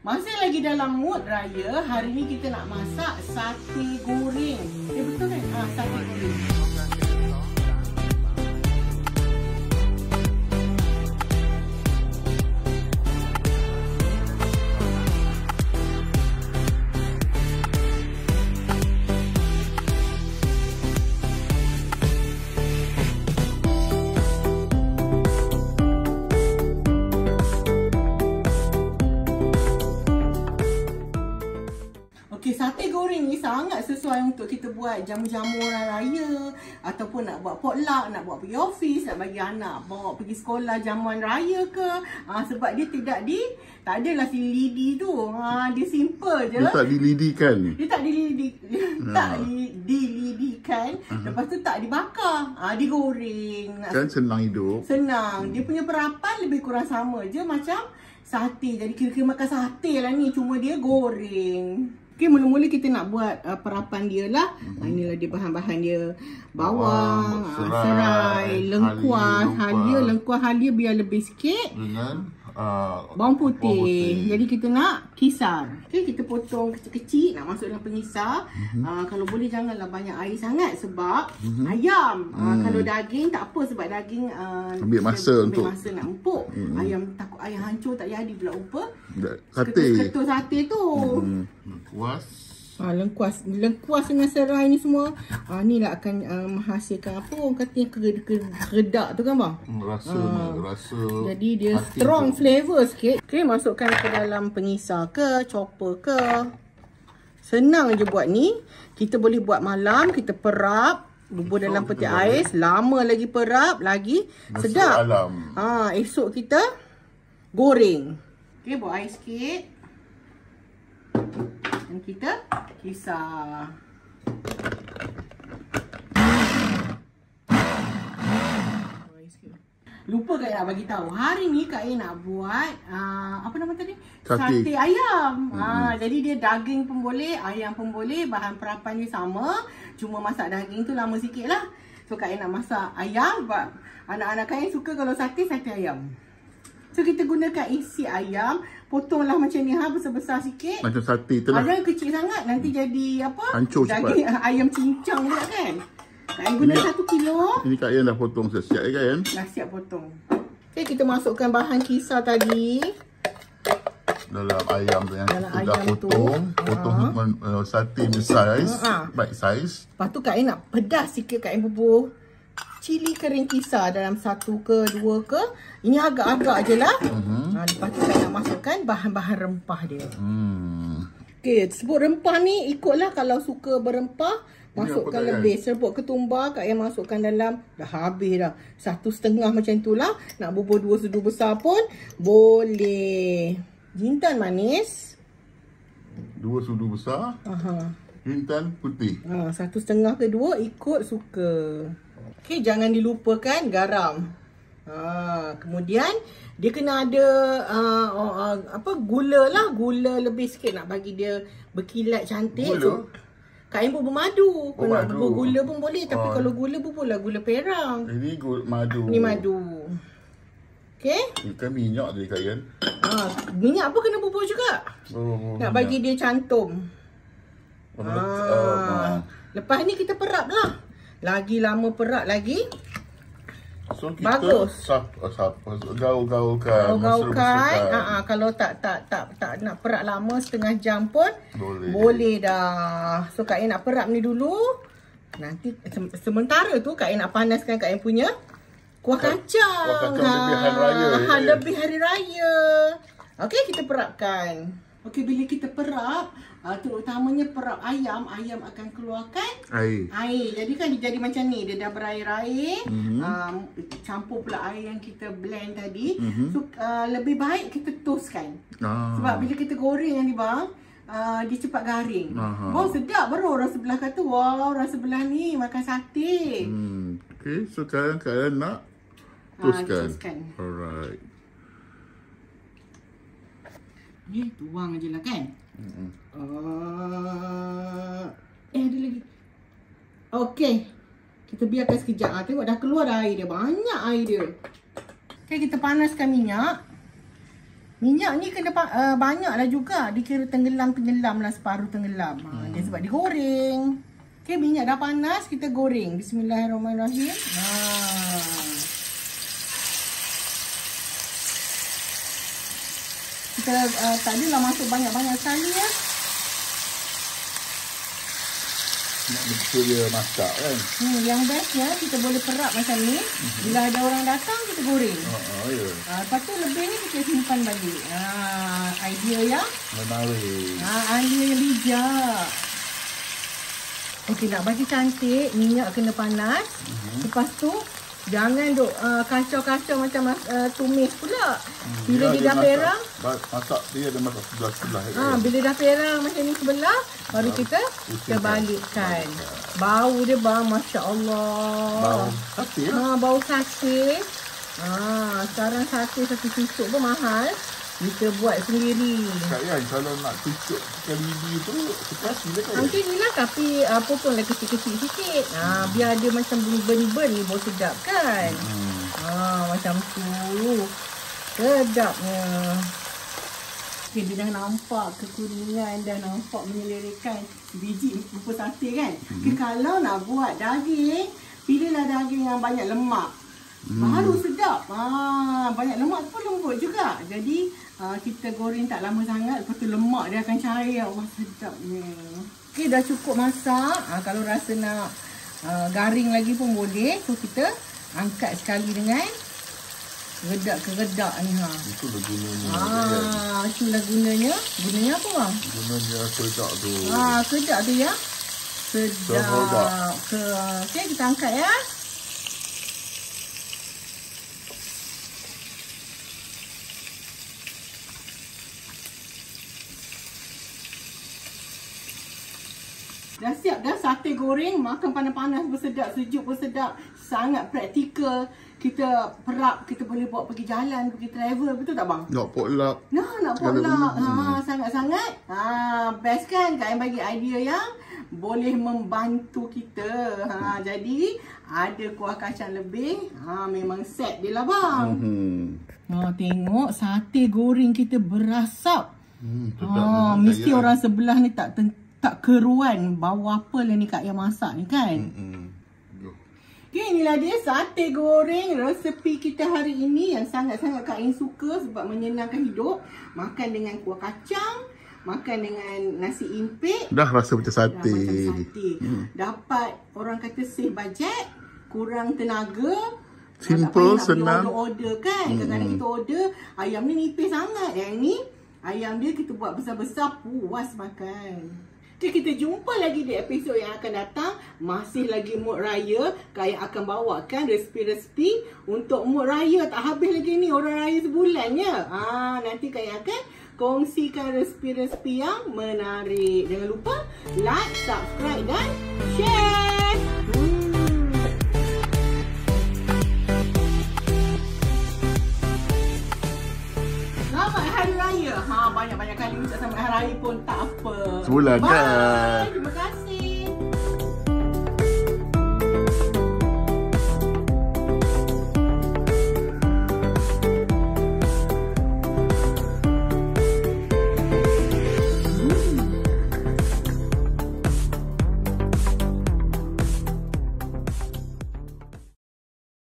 Masih lagi dalam mood raya. Hari ni kita nak masak sate goreng. Betul kan? Sate goreng. Sate goreng ni sangat sesuai untuk kita buat jamu-jamu orang raya ataupun nak buat potluck, nak buat pergi office, nak bagi anak bawa pergi sekolah jamuan raya ke. Sebab dia tak adalah si lidi tu. Dia simple je. Dia tak dilidikan. Dilidikan. Lepas tu tak dibakar. Digoreng. Kan senang hidup. Senang. Dia punya perapan lebih kurang sama je macam sate. Jadi kira-kira makan sate lah ni. Cuma dia goreng. Okay, mula-mula kita nak buat perapan dia lah. Inilah dia bahan-bahan dia. Bawang, serai, lengkuas, halia biar lebih sikit. Dengan bawang putih. Jadi kita nak kisar. Okay, kita potong kecil-kecil, nak masuk dalam pengisar. Kalau boleh janganlah banyak air sangat sebab ayam. Kalau daging tak apa sebab daging ambil masa nak empuk. Ayam takut ayam hancur tak jadi pula rupa. Ketul sate tu. Lengkuas. Lengkuas dengan serai ni semua. Ni lah akan menghasilkan apa orang kata yang keredak tu kan bang? Rasa. Jadi dia strong flavor sikit. Okay, masukkan ke dalam pengisar ke, chopper ke. Senang je buat ni. Kita boleh buat malam, kita perap. Bubur dalam peti ais. Lama lagi perap, lagi sedap. Esok kita goreng. Okay, buat air sikit. Dan kita kisar. Lupa Kak nak bagi tahu. Hari ni Kak nak buat apa nama tadi? Sate ayam. Jadi dia daging pun boleh, ayam pun boleh. Bahan perapan dia sama. Cuma masak daging tu lama sikit lah. So Kak nak masak ayam sebab anak-anak Kak suka kalau sate ayam. So kita gunakan isi ayam. Potonglah macam ni besar-besar sikit. Macam sate tu lah. Jangan kecil sangat. Nanti jadi apa? Hancur daging cepat. Ayam cincang juga kan. Kak Ain guna 1 kilo. Ini Kak Ain dah potong siap ya Kak Ain? Dah siap potong. Okay, kita masukkan bahan kisar tadi. Dalam ayam tu yang kita dah potong. Potong sate size. Bite size. Lepas tu Kak Ain nak pedas sikit. Kak Ain bubur cili kering kisar dalam 1 ke 2 ke. Ini agak-agak je lah. Lepas tu saya nak masukkan bahan-bahan rempah dia. Okay, sebut rempah ni ikutlah kalau suka berempah. Masukkan lebih. Serbuk ketumbar Kak Ain masukkan dalam. Dah habis dah. 1,5 macam tu lah. Nak bubur 2 sudu besar pun boleh. Jintan manis 2 sudu besar. Jintan putih 1,5 ke 2 ikut suka. Okay, jangan dilupakan garam. Kemudian dia kena ada gula lah. Gula lebih sikit nak bagi dia berkilat cantik. Gula? So, Kak Ain bubur madu. Kalau nak bubur gula pun boleh. Tapi kalau gula buburlah gula perang. Ini madu. Ni madu. Okay. Ini kan minyak tadi Kak Ain. Minyak pun kena bubur juga. Nak bagi dia cantum. Lepas ni kita perap lah. Lagi lama perap lagi. So kita gaul-gaulkan. Kalau tak nak perap lama setengah jam pun boleh dah. So Kak Ain nak perap ni dulu. Nanti sementara tu Kak Ain nak panaskan Kak Ain punya kuah kacang. Lebih hari raya. Okey, kita perapkan. Okey, bila kita perap, terutamanya perap ayam akan keluarkan air. Jadi kan dia jadi macam ni, dia dah berair-air. Campur pula air yang kita blend tadi. So lebih baik kita toastkan. Sebab bila kita goreng ni bang, dia cepat garing. Wow, sedap baru orang sebelah kata, wow, orang sebelah ni makan sate. Okey, so kalian nak toastkan. Alright. Ni tuang je lah kan. Ada lagi. Okey. Kita biarkan sekejap. Tengok dah keluar dah air dia. Banyak air dia. Okay, kita panaskan minyak. Minyak ni kena banyak lah juga. Dikira tenggelam lah, separuh tenggelam. Dia sebab digoreng. Okay, minyak dah panas, kita goreng. Bismillahirrahmanirrahim. Kita tak adalah masuk banyak-banyak sekali ya. Nak betul dia masak kan. Yang bestnya kita boleh perap macam ni. Bila ada orang datang kita goreng. Lepas tu lebih ni kita simpan balik. Idea yang menarik. Idea yang bijak. Okey, nak bagi cantik, minyak kena panas. Lepas tu jangan duk kacau-kacau macam tumis pula. Bila dia dah perang, masak dia ada masak sebelah-sebelah. Bila dah perang macam ni sebelah, baru kita terbalikkan. Bau dia Masya Allah. Bau sate lah. Bau sate. Sekarang sate satu tusuk pun mahal. Kita buat sendiri. Kak Yan, kalau nak tusuk ikan lidi tu, sekasi lah kan? Nanti ni lah, tapi potonglah kecil-kecil sikit. Biar dia macam burn ni, bau sedap kan? Macam tu. Sedapnya. Okay, dia dah nampak kekuningan, dah nampak menyelerikan biji rupa sate kan? Okay, kalau nak buat daging, pilihlah daging yang banyak lemak. Baru sedap. Banyak lemak pun lembut juga. Jadi kita goreng tak lama sangat, lepas tu lemak dia akan cair. Allah, sedapnya. Okay, dah cukup masak. Kalau rasa nak garing lagi pun boleh. So kita angkat sekali dengan redak ni. Itulah gunanya. Itulah gunanya. Gunanya apa bang? Gunanya kedak tu. Kedak tu ya. Sedap. Okay, kita angkat ya. Dah siap dah sate goreng, makan panas-panas pun sedap, sejuk pun sedap. Sangat praktikal. Kita perap, kita boleh bawa pergi jalan, pergi travel, betul tak bang? Nak potluck. Nak potluck. Sangat-sangat. Best kan? Kak yang bagi idea yang boleh membantu kita. Jadi ada kuah kacang lebih, memang set dia lah bang. Tengok sate goreng kita berasap. Mesti orang sebelah ni tak keruan bau apa lah ni Kak yang masak ni kan. Okay, inilah dia sate goreng resepi kita hari ini yang sangat-sangat Kak Ain suka sebab menyenangkan hidup. Makan dengan kuah kacang, makan dengan nasi impit. Dah rasa macam sate. Dapat orang kata save budget, kurang tenaga. Simple, senang. Order kan. Kadang-kadang kita order ayam ni nipis sangat. Yang ni ayam dia kita buat besar-besar, puas makan. Okay, kita jumpa lagi di episod yang akan datang. Masih lagi mood raya. Kak akan bawakan resipi-resipi untuk mood raya. Tak habis lagi ni, orang raya sebulan ya. Nanti Kak akan kongsikan resipi-resipi yang menarik. Jangan lupa like, subscribe dan share. Selamat Hari Raya. Banyak-banyak kali ucap selamat Hari Raya pun tak apa. Sebulan kan. Terima kasih.